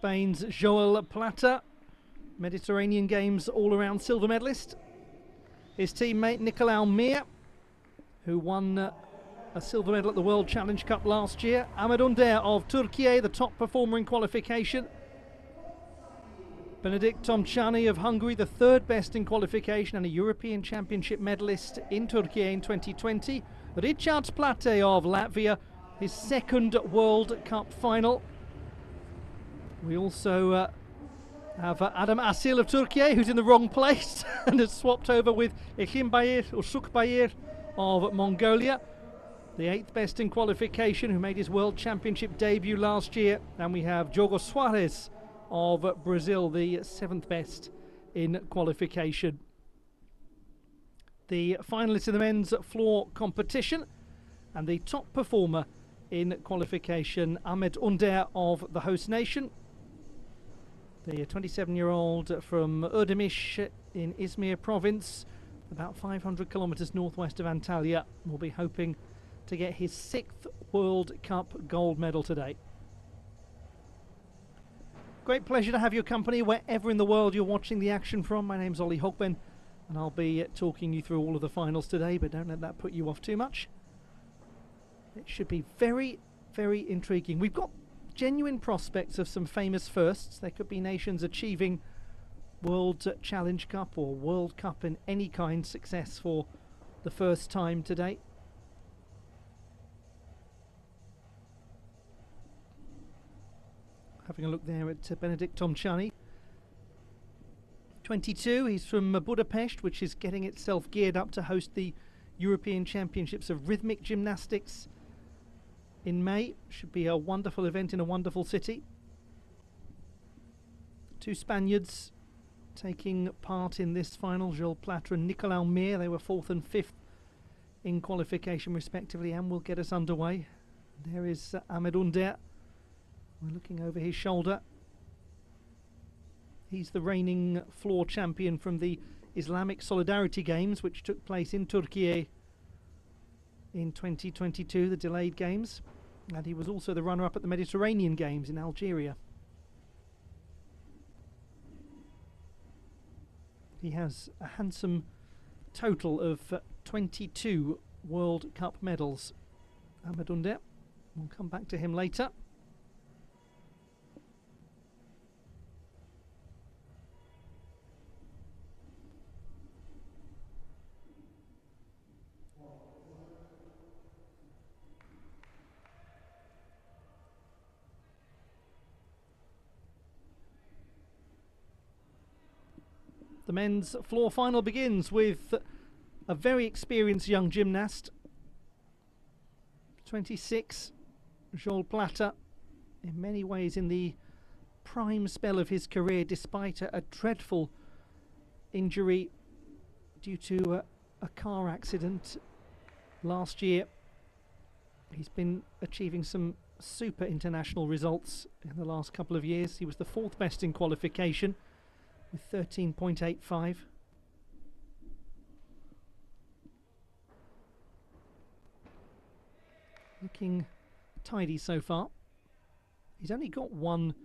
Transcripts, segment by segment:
Spain's Joel Plata, Mediterranean Games all-around silver medalist. His teammate Nicolau Mir, who won a silver medal at the World Challenge Cup last year. Ahmet Under of Türkiye, the top performer in qualification. Benedikt Tomcani of Hungary, the third best in qualification and a European Championship medalist in Türkiye in 2020. Richard Plate of Latvia, his second World Cup final. We also have Adam Asil of Türkiye, who's in the wrong place and has swapped over with Ekhimbayir or Sukbayir of Mongolia, the eighth best in qualification, who made his World Championship debut last year. And we have Diogo Soares of Brazil, the seventh best in qualification. The finalists in the men's floor competition, and the top performer in qualification, Ahmet Under of the host nation. The 27-year-old from Ödemiş in Izmir province, about 500 kilometres northwest of Antalya, will be hoping to get his sixth World Cup gold medal today. Great pleasure to have your company wherever in the world you're watching the action from. My name's Olly Hogben, and I'll be talking you through all of the finals today, but don't let that put you off too much. It should be very, very intriguing. We've got genuine prospects of some famous firsts. There could be nations achieving World Challenge Cup or World Cup in any kind success for the first time today. Having a look there at Benedikt Tomcani. 22, he's from Budapest, which is getting itself geared up to host the European Championships of Rhythmic Gymnastics in May. Should be a wonderful event in a wonderful city. Two Spaniards taking part in this final, Joel Plata and Nicolau Mir. They were fourth and fifth in qualification respectively, and will get us underway. There is Ahmet Under. We're looking over his shoulder. He's the reigning floor champion from the Islamic Solidarity Games, which took place in Türkiye in 2022, the delayed games. And he was also the runner-up at the Mediterranean Games in Algeria. He has a handsome total of 22 World Cup medals. Ahmet Under, we'll come back to him later. The men's floor final begins with a very experienced young gymnast, 26, Joel Plata, in many ways in the prime spell of his career, despite a dreadful injury due to a car accident last year. He's been achieving some super international results in the last couple of years. He was the fourth best in qualification with 13.85. Looking tidy so far. He's only got one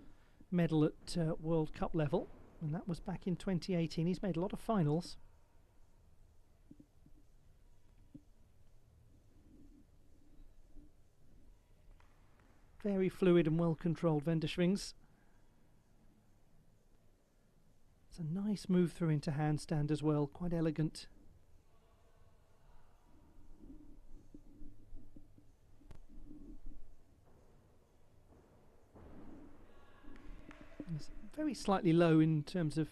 medal at World Cup level, and that was back in 2018. He's made a lot of finals. Very fluid and well-controlled Wendeschwings. It's a nice move through into handstand as well, quite elegant. It's very slightly low in terms of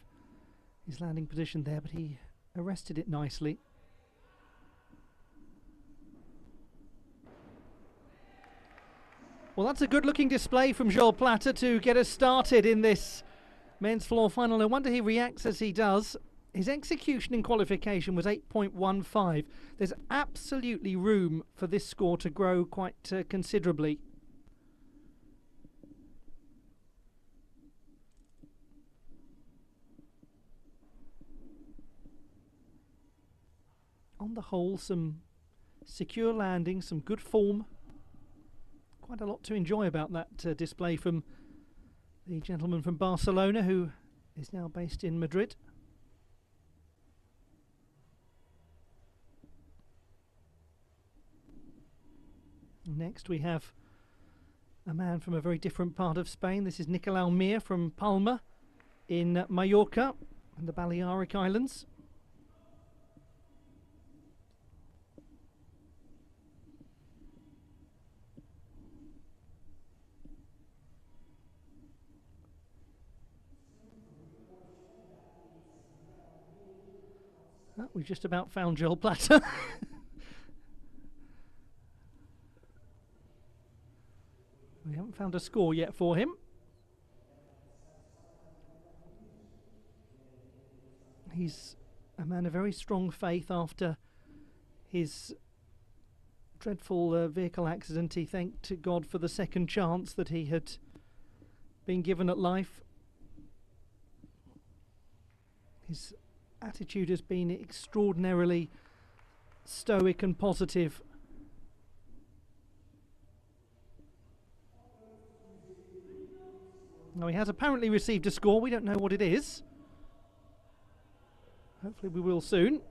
his landing position there, but he arrested it nicely. Well, that's a good-looking display from Joel Plata to get us started in this men's floor final. No wonder he reacts as he does. His execution in qualification was 8.15. There's absolutely room for this score to grow quite considerably. On the whole, some secure landing, some good form. Quite a lot to enjoy about that display from the gentleman from Barcelona who is now based in Madrid. Next we have a man from a very different part of Spain. This is Nicolau Mir from Palma in Mallorca and the Balearic Islands. Oh, we just about found Joel Platter. We haven't found a score yet for him. He's a man of very strong faith after his dreadful vehicle accident. He thanked God for the second chance that he had been given at life. His attitude has been extraordinarily stoic and positive. Now he has apparently received a score. We don't know what it is. Hopefully we will soon.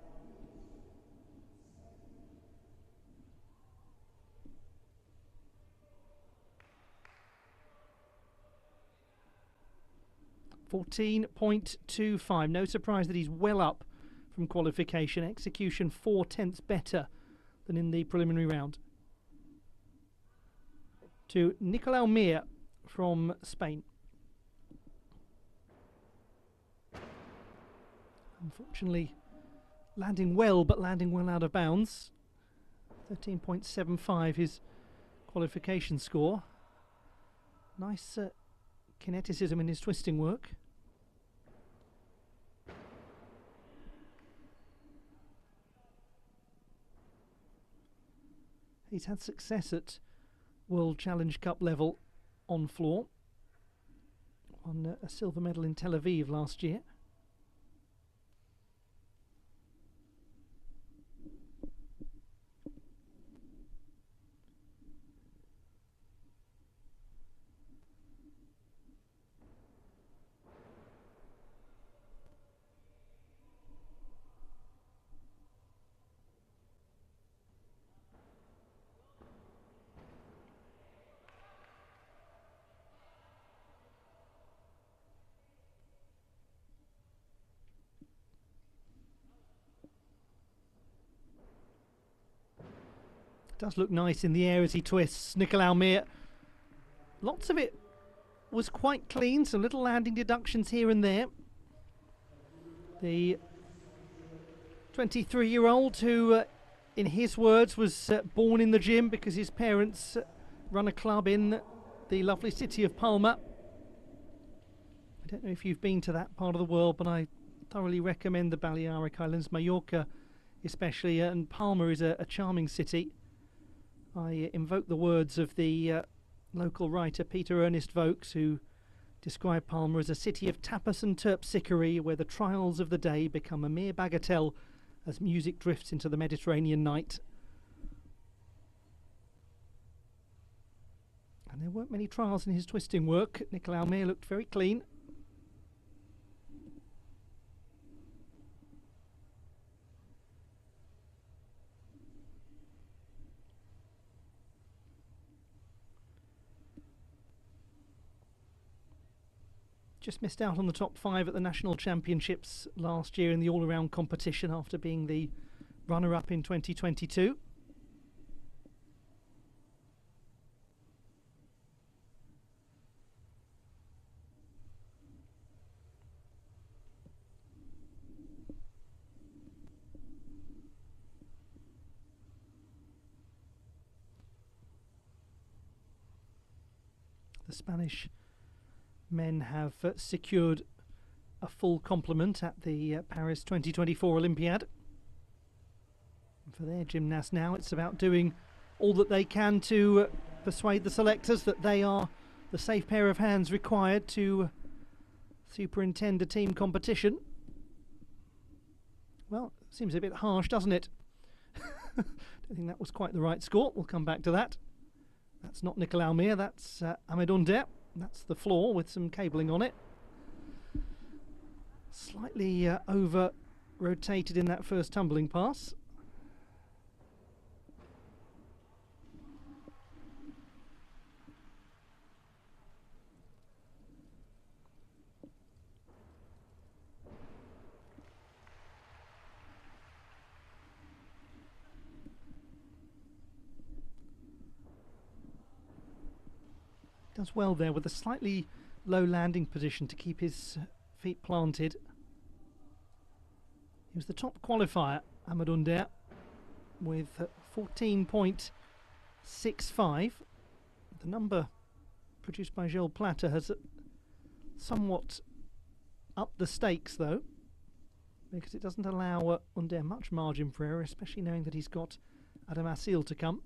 .25. No surprise that he's well up from qualification. Execution 4/10 better than in the preliminary round. To Nicolau Mir from Spain. Unfortunately, landing well, but landing well out of bounds. 13.75 his qualification score. Nice kineticism in his twisting work. He's had success at World Challenge Cup level on floor. Won a silver medal in Tel Aviv last year. Does look nice in the air as he twists. Nicolau Mir. Lots of it was quite clean, some little landing deductions here and there. The 23-year-old who, in his words, was born in the gym because his parents run a club in the lovely city of Palma. I don't know if you've been to that part of the world, but I thoroughly recommend the Balearic Islands, Mallorca especially, and Palma is a charming city. I invoke the words of the local writer Peter Ernest Vokes, who described Palma as a city of tapas and terpsichore where the trials of the day become a mere bagatelle as music drifts into the Mediterranean night. And there weren't many trials in his twisting work. Nicolau Mir looked very clean. Just missed out on the top 5 at the National Championships last year in the all-around competition after being the runner-up in 2022. The Spanish men have secured a full complement at the Paris 2024 Olympiad. And for their gymnasts now, it's about doing all that they can to persuade the selectors that they are the safe pair of hands required to superintend a team competition. Well, seems a bit harsh, doesn't it? Don't think that was quite the right score. We'll come back to that. That's not Nicolau Mir, that's Ahmed Under. That's the floor with some cabling on it. Slightly over rotated in that first tumbling pass. Does well there with a slightly low landing position to keep his feet planted. He was the top qualifier, Ahmed Under, with 14.65. The number produced by Gilles Platter has somewhat upped the stakes though, because it doesn't allow Under much margin for error, especially knowing that he's got Adam Assil to come.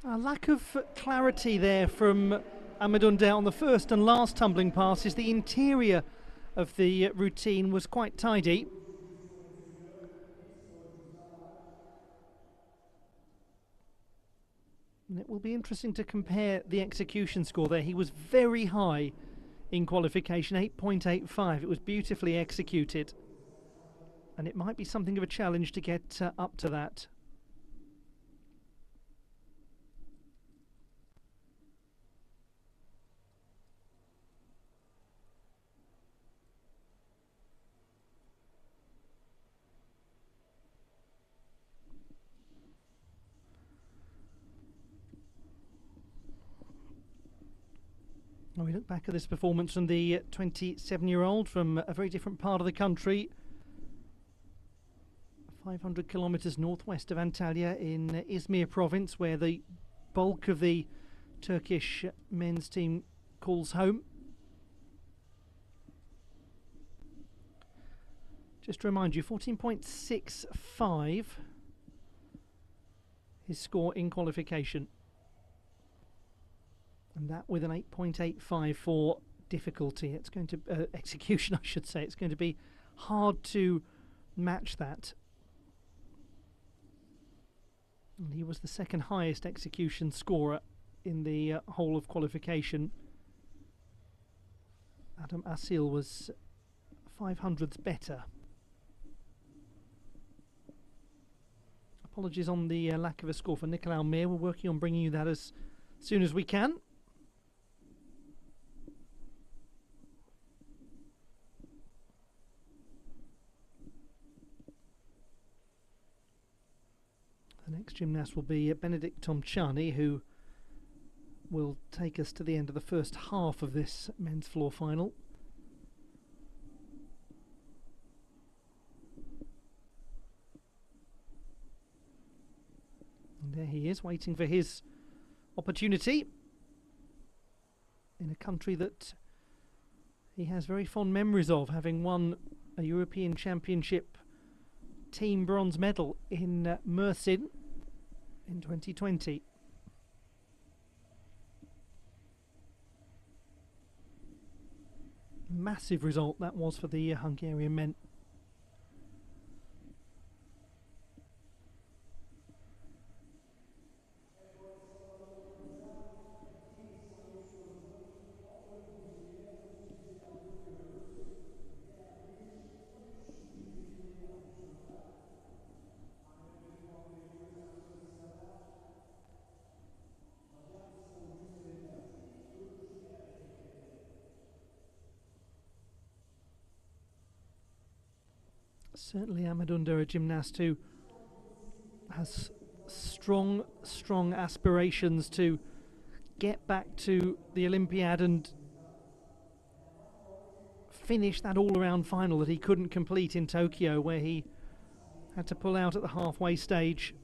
A lack of clarity there from Ahmed Under on the first and last tumbling passes. The interior of the routine was quite tidy. And it will be interesting to compare the execution score there. He was very high in qualification, 8.85. It was beautifully executed. And it might be something of a challenge to get up to that. Well, we look back at this performance from the 27-year-old from a very different part of the country. 500 kilometres northwest of Antalya in Izmir province, where the bulk of the Turkish men's team calls home. Just to remind you, 14.65 his score in qualification. And that with an 8.85 for difficulty. It's going to execution, I should say. It's going to be hard to match that. And he was the second highest execution scorer in the whole of qualification. Adam Assil was 500ths better. Apologies on the lack of a score for Nicolas Almir. We're working on bringing you that as soon as we can. The next gymnast will be Benedict Tomchani, who will take us to the end of the first half of this men's floor final. And there he is, waiting for his opportunity in a country that he has very fond memories of, having won a European Championship team bronze medal in Mersin in 2020. Massive result that was for the Hungarian men. Certainly Ahmed Under, a gymnast who has strong aspirations to get back to the Olympiad and finish that all-around final that he couldn't complete in Tokyo, where he had to pull out at the halfway stage.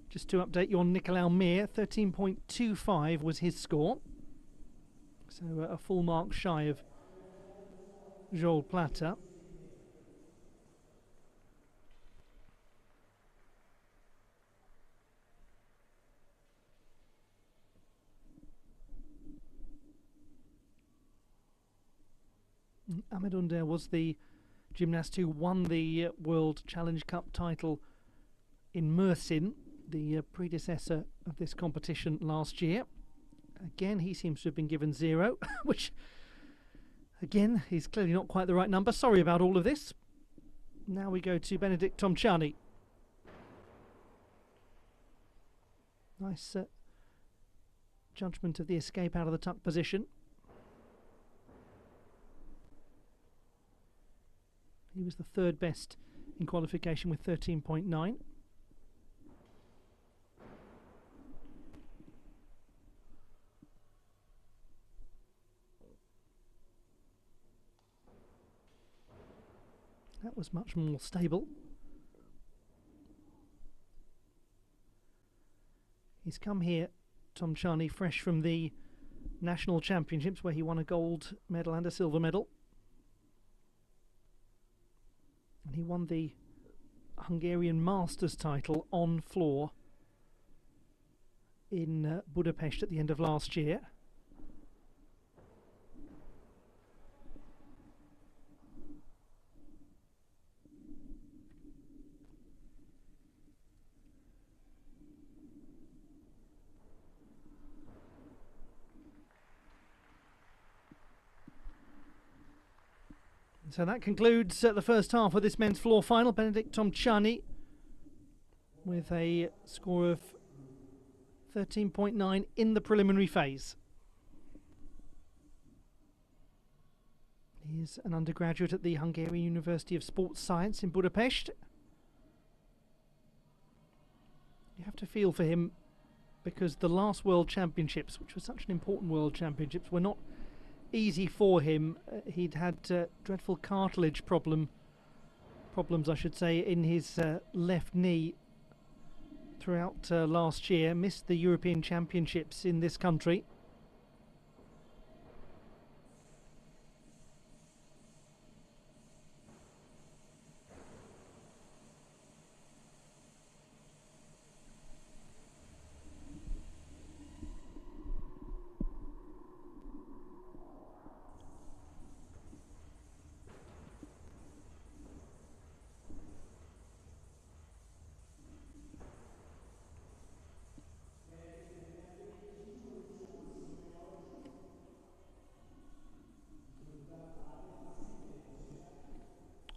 Just to update you on Nicolas Almir, 13.25 was his score. So a full mark shy of Gilles Platter. Ahmed Under was the gymnast who won the World Challenge Cup title in Mersin, the predecessor of this competition last year. Again, he seems to have been given 0, which, again, is clearly not quite the right number. Sorry about all of this. Now we go to Benedikt Tomczany. Nice judgment of the escape out of the tuck position. He was the third best in qualification with 13.9. That was much more stable. He's come here, Tomczany, fresh from the national championships where he won a gold medal and a silver medal. And he won the Hungarian Masters title on floor in Budapest at the end of last year. So that concludes the first half of this men's floor final. Benedikt Tomczany with a score of 13.9 in the preliminary phase. He is an undergraduate at the Hungarian University of Sports Science in Budapest. You have to feel for him because the last World Championships, which was such an important World Championships, were not easy for him. He'd had dreadful cartilage problems, I should say, in his left knee throughout last year. Missed the European Championships in this country.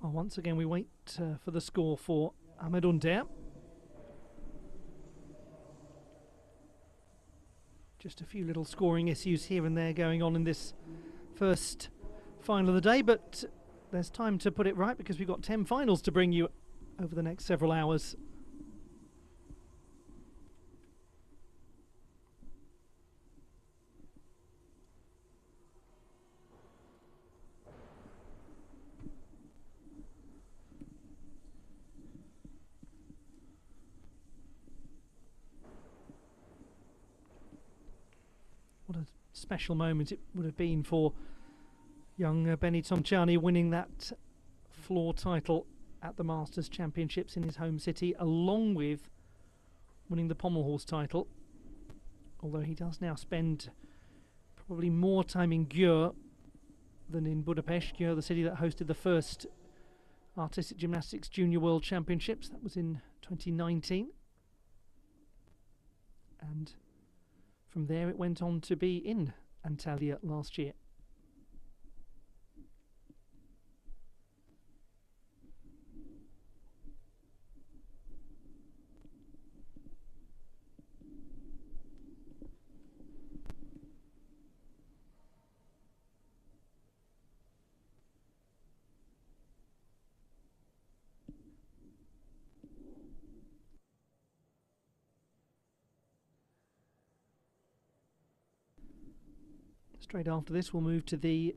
Once again, we wait for the score for Ahmed Under. Just a few little scoring issues here and there going on in this first final of the day, but there's time to put it right because we've got 10 finals to bring you over the next several hours. What a special moment it would have been for young Benny Tomczany winning that floor title at the Masters Championships in his home city, along with winning the pommel horse title. Although he does now spend probably more time in Győr than in Budapest. Győr, the city that hosted the first Artistic Gymnastics Junior World Championships. That was in 2019. And from there it went on to be in Antalya last year. Straight after this, we'll move to the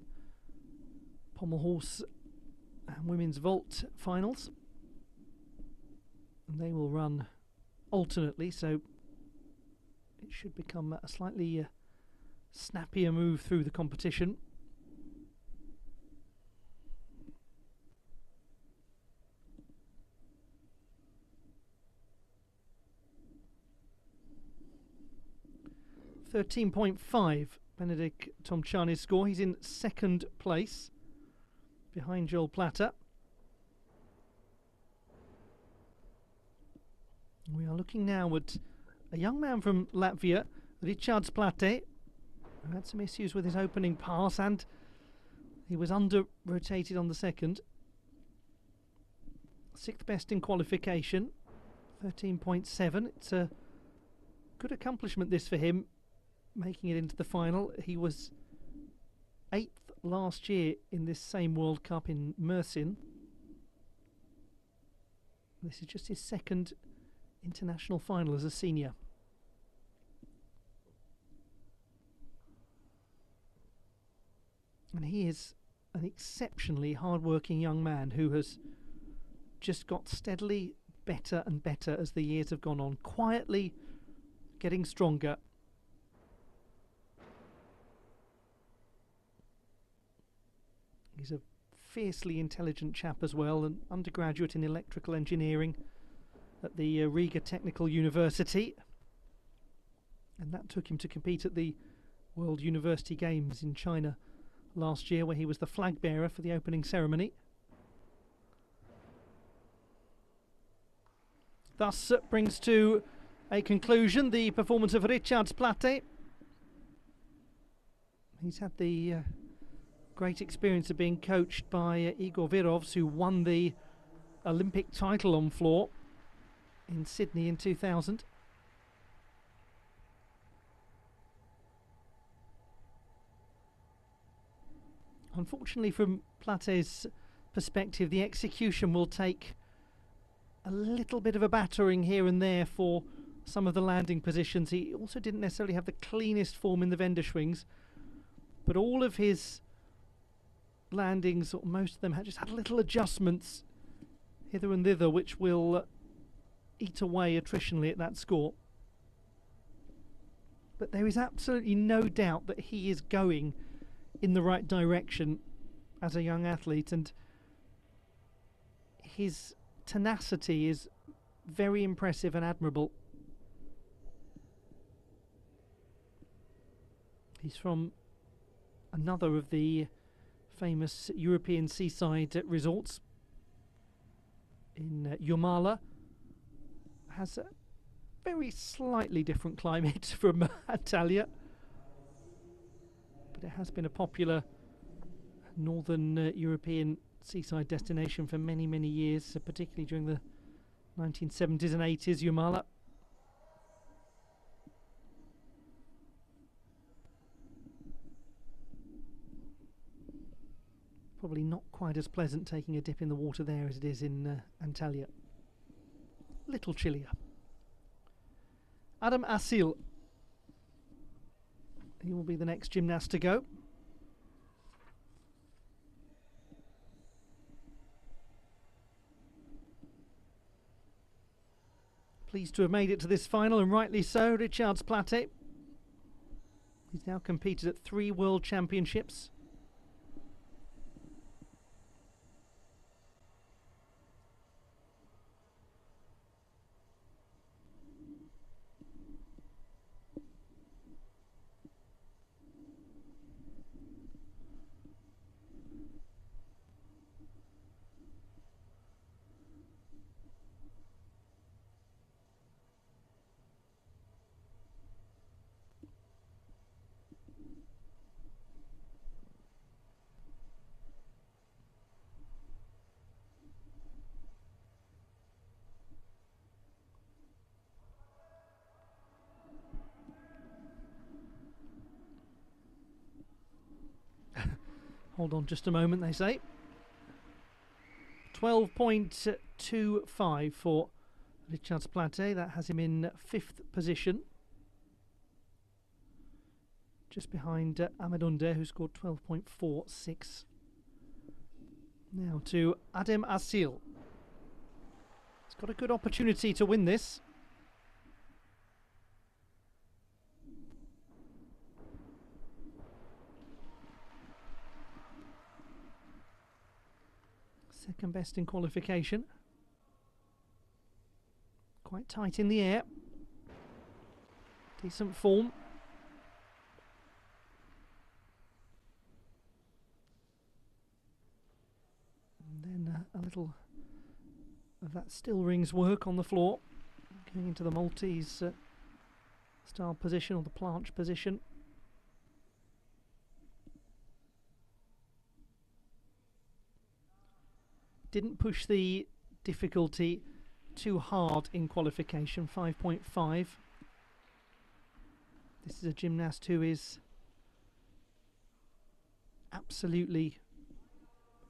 pommel horse and women's vault finals. And they will run alternately, so it should become a slightly snappier move through the competition. .5 Benedikt Tomczany's score. He's in second place. behind Joel Platter. We are looking now at a young man from Latvia, Richards Plate, who had some issues with his opening pass and he was under-rotated on the second. 6th best in qualification, 13.7. It's a good accomplishment this for him, making it into the final. He was 8th last year in this same World Cup in Mersin. This is just his 2nd international final as a senior. And he is an exceptionally hard-working young man who has just got steadily better and better as the years have gone on, quietly getting stronger. He's a fiercely intelligent chap as well, an undergraduate in electrical engineering at the Riga Technical University, and that took him to compete at the World University Games in China last year, where he was the flag bearer for the opening ceremony. Thus brings to a conclusion the performance of Richards Plate. He's had the great experience of being coached by Igor Virovs, who won the Olympic title on floor in Sydney in 2000. Unfortunately, from Plate's perspective, the execution will take a little bit of a battering here and there for some of the landing positions. He also didn't necessarily have the cleanest form in the Wendeschwings, but all of his landings, or most of them, just had little adjustments hither and thither, which will eat away attritionally at that score. But there is absolutely no doubt that he is going in the right direction as a young athlete, and his tenacity is very impressive and admirable. He's from another of the famous European seaside resorts in Jomala. Has a very slightly different climate from Antalya, but it has been a popular northern European seaside destination for many, many years, particularly during the 1970s and 80s, Jomala. Probably not quite as pleasant taking a dip in the water there as it is in Antalya. Little chillier. Adam Asil. He will be the next gymnast to go. Pleased to have made it to this final, and rightly so. Richards Plate. He's now competed at 3 World Championships. Hold on just a moment, they say. 12.25 for Richards Plate. That has him in 5th position. Just behind Ahmed Under, who scored 12.46. Now to Adem Asil. He's got a good opportunity to win this. Second best in qualification. Quite tight in the air. Decent form. little of that still rings work on the floor, going into the Maltese style position, or the planche position. Didn't push the difficulty too hard in qualification, 5.5. This is a gymnast who is absolutely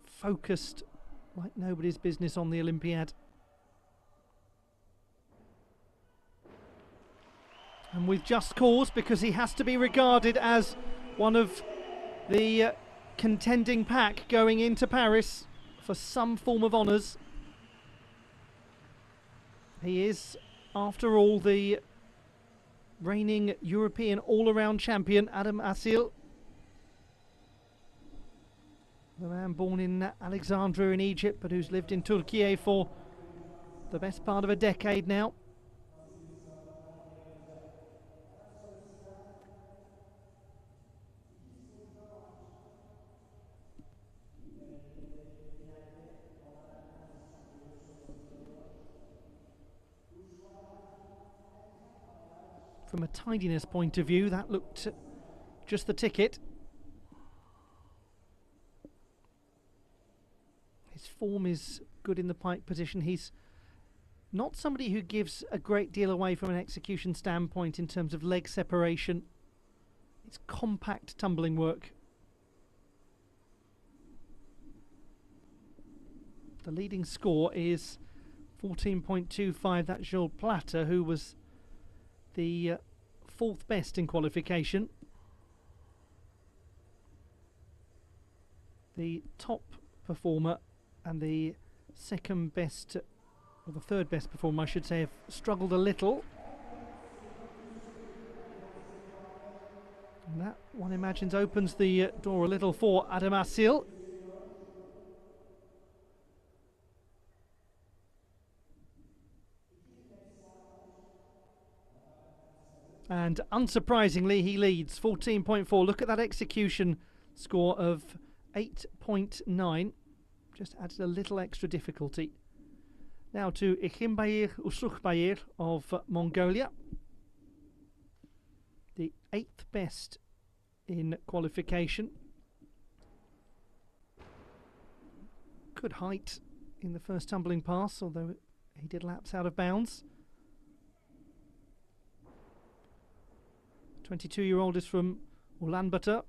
focused like nobody's business on the Olympiad. And with just cause, because he has to be regarded as one of the contending pack going into Paris for some form of honours. He is, after all, the reigning European all-around champion, Adam Asil. The man born in Alexandria in Egypt, but who's lived in Türkiye for the best part of a decade now. From a tidiness point of view, that looked just the ticket. His form is good in the pike position. He's not somebody who gives a great deal away from an execution standpoint in terms of leg separation. It's compact tumbling work. The leading score is 14.25. That's Jules Platter, who was the fourth best in qualification. The top performer and the second best, or the third best performer I should say, have struggled a little. And that, one imagines, opens the door a little for Adam Asil. And unsurprisingly, he leads 14.4. Look at that execution score of 8.9. Just added a little extra difficulty. Now to Ekhimbair Usukbair of Mongolia. The 8th best in qualification. Good height in the first tumbling pass, although he did lapse out of bounds. 22-year-old is from Ulaanbaatar.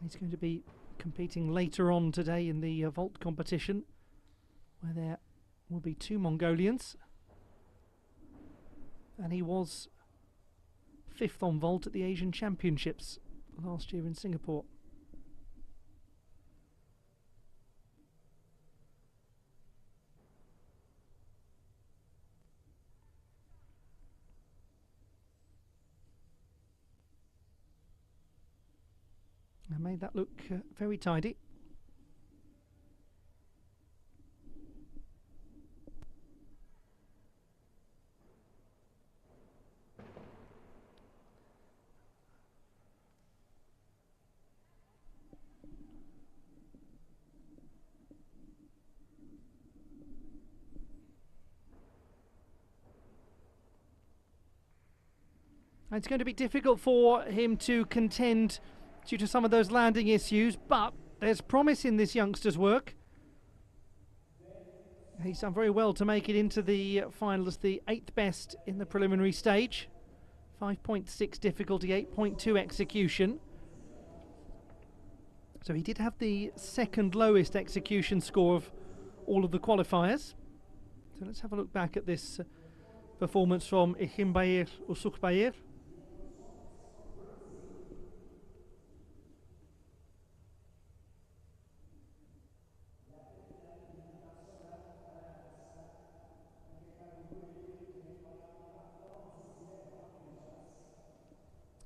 He's going to be competing later on today in the vault competition, where there will be 2 Mongolians. And he was 5th on vault at the Asian Championships last year in Singapore. I made that look very tidy. It's going to be difficult for him to contend due to some of those landing issues, but there's promise in this youngster's work. He's done very well to make it into the final as the 8th best in the preliminary stage. 5.6 difficulty, 8.2 execution. So he did have the second lowest execution score of all of the qualifiers. So let's have a look back at this performance from Ekhimbair Usukbair.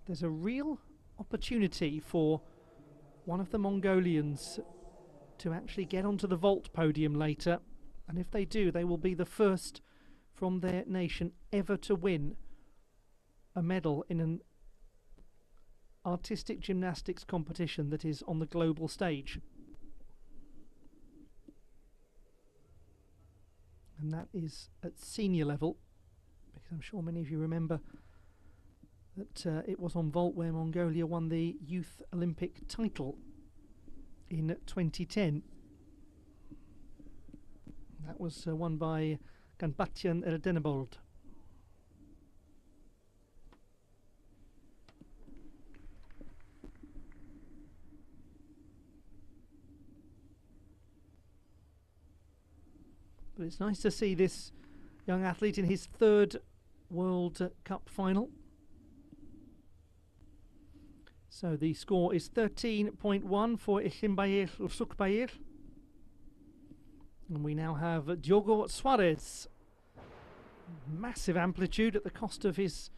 There's a real opportunity for one of the Mongolians to actually get onto the vault podium later, and if they do, they will be the first from their nation ever to win a medal in an artistic gymnastics competition that is on the global stage. And that is at senior level, because I'm sure many of you remember that it was on vault where Mongolia won the Youth Olympic title in 2010. That was won by Ganbatyan Erdenebold. But it's nice to see this young athlete in his third World Cup final. So the score is 13.1 for Ichimbayer Usukbayer. And we now have Diogo Suarez. Massive amplitude at the cost of his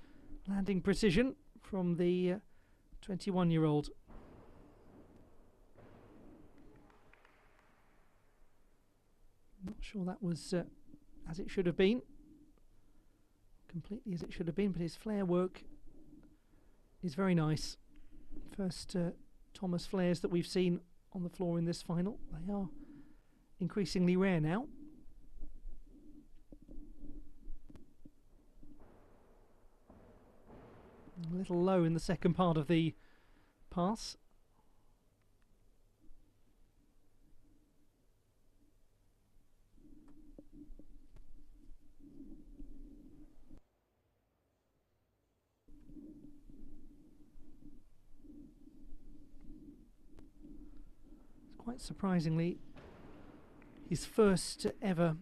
landing precision from the 21-year-old. Not sure that was as it should have been. Completely as it should have been, but his flare work is very nice. First Thomas flares that we've seen on the floor in this final. They are increasingly rare now. A little low in the second part of the pass. Quite surprisingly, his first ever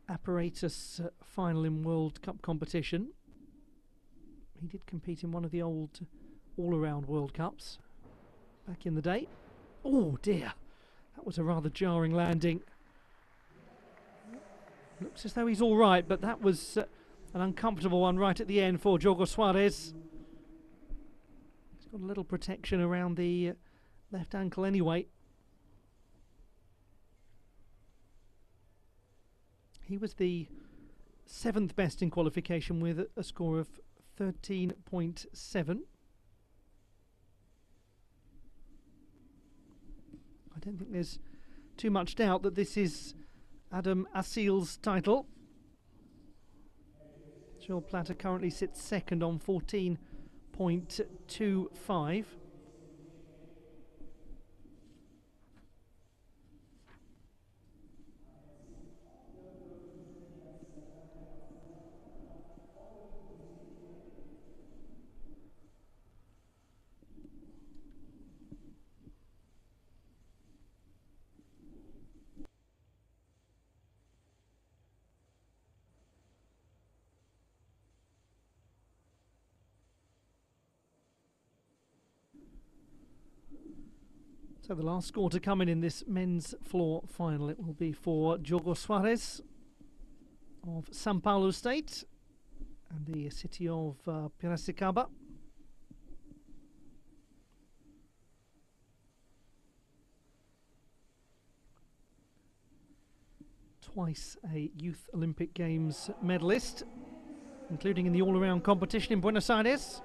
apparatus final in World Cup competition. He did compete in one of the old all-around World Cups back in the day. Oh dear, that was a rather jarring landing. Looks as though he's all right, but that was an uncomfortable one right at the end for Diogo Suarez. He's got a little protection around the left ankle anyway. He was the 7th best in qualification with a score of 13.7. I don't think there's too much doubt that this is Adam Asil's title. Jules Platter currently sits second on 14.25. So the last score to come in this men's floor final, it will be for Diogo Suarez of São Paulo State and the city of Piracicaba. Twice a Youth Olympic Games medalist, including in the all-around competition in Buenos Aires.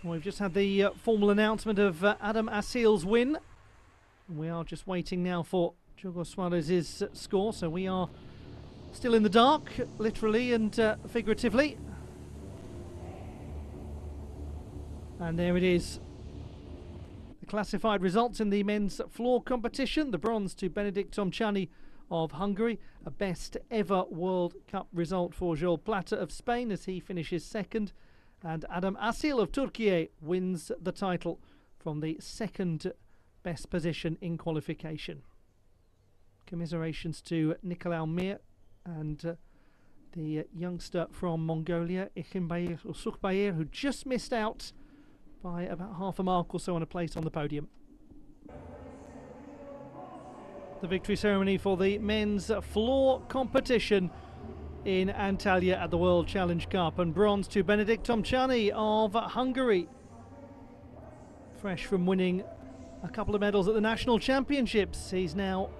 We've just had the formal announcement of Adam Asil's win. We are just waiting now for Diogo Suarez's score, so we are still in the dark, literally and figuratively. And there it is. The classified results in the men's floor competition. The bronze to Benedikt Tomčani of Hungary, a best ever World Cup result for Jules Platter of Spain as he finishes second. And Adam Asil of Türkiye wins the title from the second best position in qualification. Commiserations to Nicolau Mir and the youngster from Mongolia, Ichimbayer Usukbayer, who just missed out by about half a mark or so on a place on the podium. The victory ceremony for the men's floor competition in Antalya at the World Challenge Cup, and bronze to Benedikt Tomčani of Hungary, fresh from winning a couple of medals at the National Championships. He's now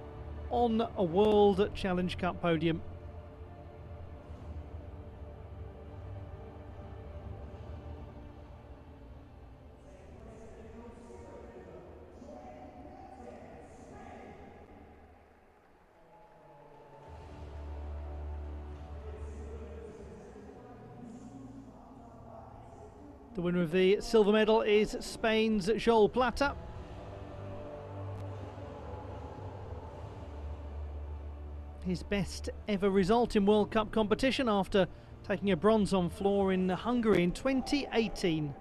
on a World Challenge Cup podium. The winner of the silver medal is Spain's Joel Plata. His best ever result in World Cup competition after taking a bronze on floor in Hungary in 2018.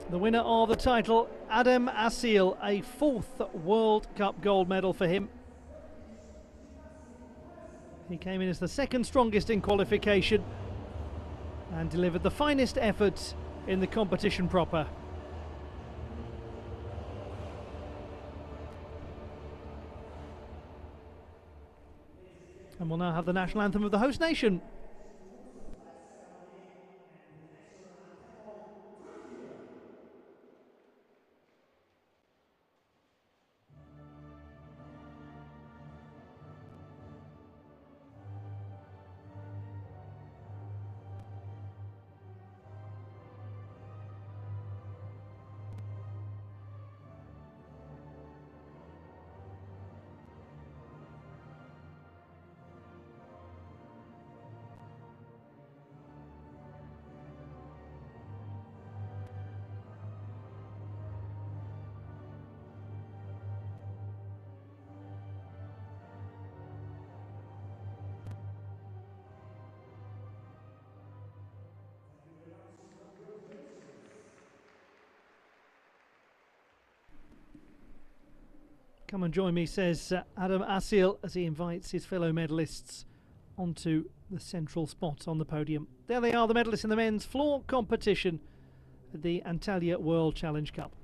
The winner of the title, Adam Asil, a fourth World Cup gold medal for him. He came in as the second strongest in qualification and delivered the finest effort in the competition proper. And we'll now have the national anthem of the host nation. Come and join me, says Adam Asil, as he invites his fellow medalists onto the central spot on the podium. There they are, the medalists in the men's floor competition at the Antalya World Challenge Cup.